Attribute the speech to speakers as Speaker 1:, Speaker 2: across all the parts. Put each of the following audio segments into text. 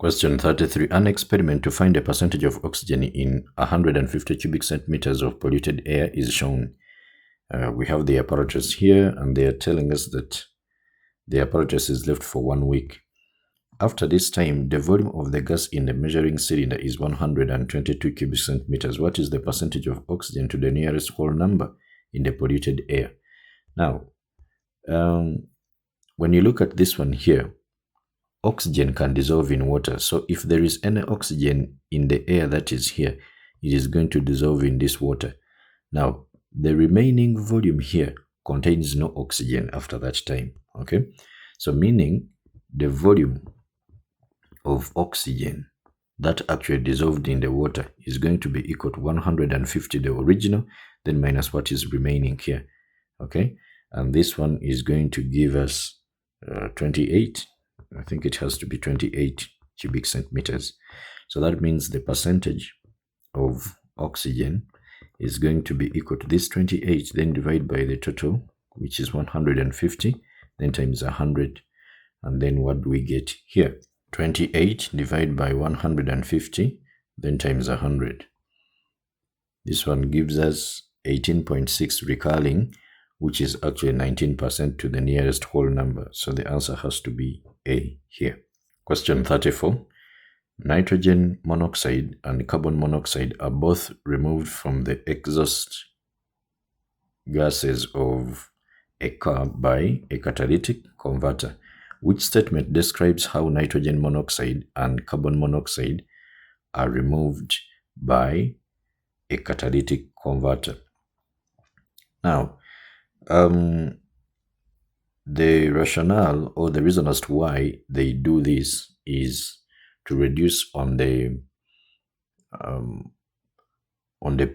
Speaker 1: Question 33. An experiment to find a percentage of oxygen in 150 cubic centimeters of polluted air is shown. We have the apparatus here, and they are telling us that the apparatus is left for 1 week. After this time, the volume of the gas in the measuring cylinder is 122 cubic centimeters. What is the percentage of oxygen to the nearest whole number in the polluted air? Now, when you look at this one here, oxygen can dissolve in water. So if there is any oxygen in the air that is here, it is going to dissolve in this water. Now, the remaining volume here contains no oxygen after that time. Okay, so meaning the volume of oxygen that actually dissolved in the water is going to be equal to 150, the original, then minus what is remaining here. Okay, and this one is going to give us 28. I think it has to be 28 cubic centimeters. So that means the percentage of oxygen is going to be equal to this 28, then divide by the total, which is 150, then times 100. And then what do we get here? 28 divided by 150, then times 100. This one gives us 18.6 recalling, which is actually 19% to the nearest whole number. So the answer has to be A here. Question 34. Nitrogen monoxide and carbon monoxide are both removed from the exhaust gases of a car by a catalytic converter. Which statement describes how nitrogen monoxide and carbon monoxide are removed by a catalytic converter? Now, the rationale or the reason as to why they do this is to reduce on the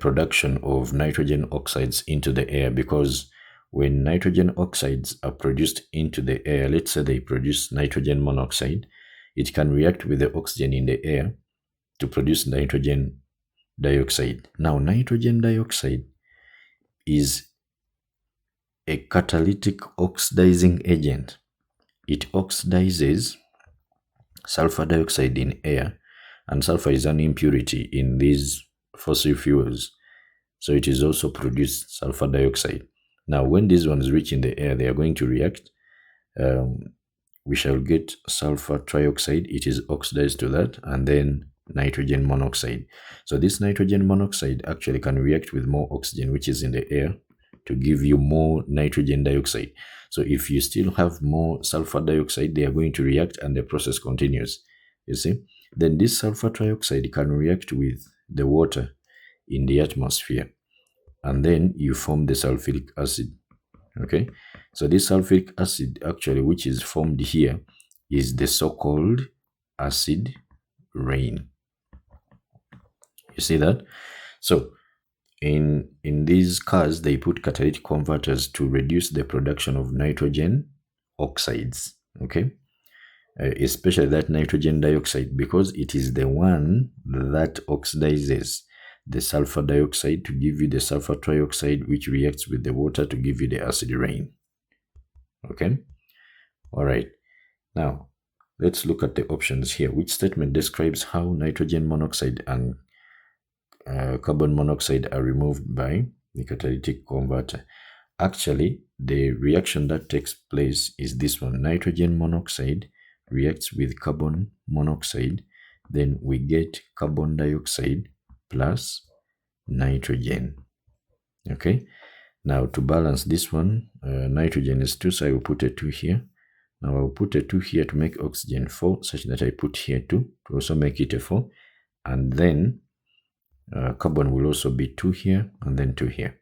Speaker 1: production of nitrogen oxides into the air, because when nitrogen oxides are produced into the air, let's say they produce nitrogen monoxide, it can react with the oxygen in the air to produce nitrogen dioxide. Now, nitrogen dioxide is a catalytic oxidizing agent. It oxidizes sulfur dioxide in air, and sulfur is an impurity in these fossil fuels. So it is also produced sulfur dioxide. Now, when these ones reach in the air, they are going to react. We shall get sulfur trioxide. It is oxidized to that, and then nitrogen monoxide. So this nitrogen monoxide actually can react with more oxygen, which is in the air, to give you more nitrogen dioxide. So if you still have more sulfur dioxide, they are going to react and the process continues. You see? Then this sulfur trioxide can react with the water in the atmosphere, and then you form the sulfuric acid. Okay, so this sulfuric acid actually, which is formed here, is the so-called acid rain. You see that? So in these cars, they put catalytic converters to reduce the production of nitrogen oxides. Okay, especially that nitrogen dioxide, because it is the one that oxidizes the sulfur dioxide to give you the sulfur trioxide, which reacts with the water to give you the acid rain. Okay, all right. Now let's look at the options here. Which statement describes how nitrogen monoxide and carbon monoxide are removed by the catalytic converter? Actually, the reaction that takes place is this one. Nitrogen monoxide reacts with carbon monoxide, then we get carbon dioxide plus nitrogen. Okay, now to balance this one, nitrogen is 2, so I will put a 2 here. Now I will put a 2 here to make oxygen 4, such that I put here 2 to also make it a 4, and then carbon will also be 2 here and then 2 here.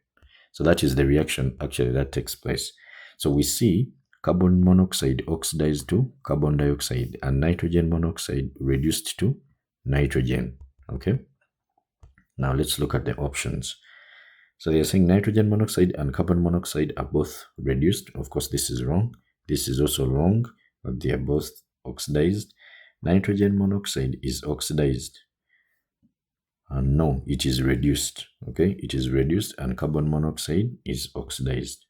Speaker 1: So that is the reaction actually that takes place. So we see carbon monoxide oxidized to carbon dioxide and nitrogen monoxide reduced to nitrogen. Okay, now let's look at the options. So they are saying nitrogen monoxide and carbon monoxide are both reduced. Of course, this is wrong. This is also wrong, but they are both oxidized. Nitrogen monoxide is oxidized. And no, it is reduced. Okay, it is reduced, and carbon monoxide is oxidized.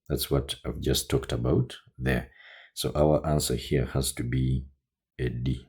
Speaker 1: That's what I've just talked about there. So our answer here has to be a D.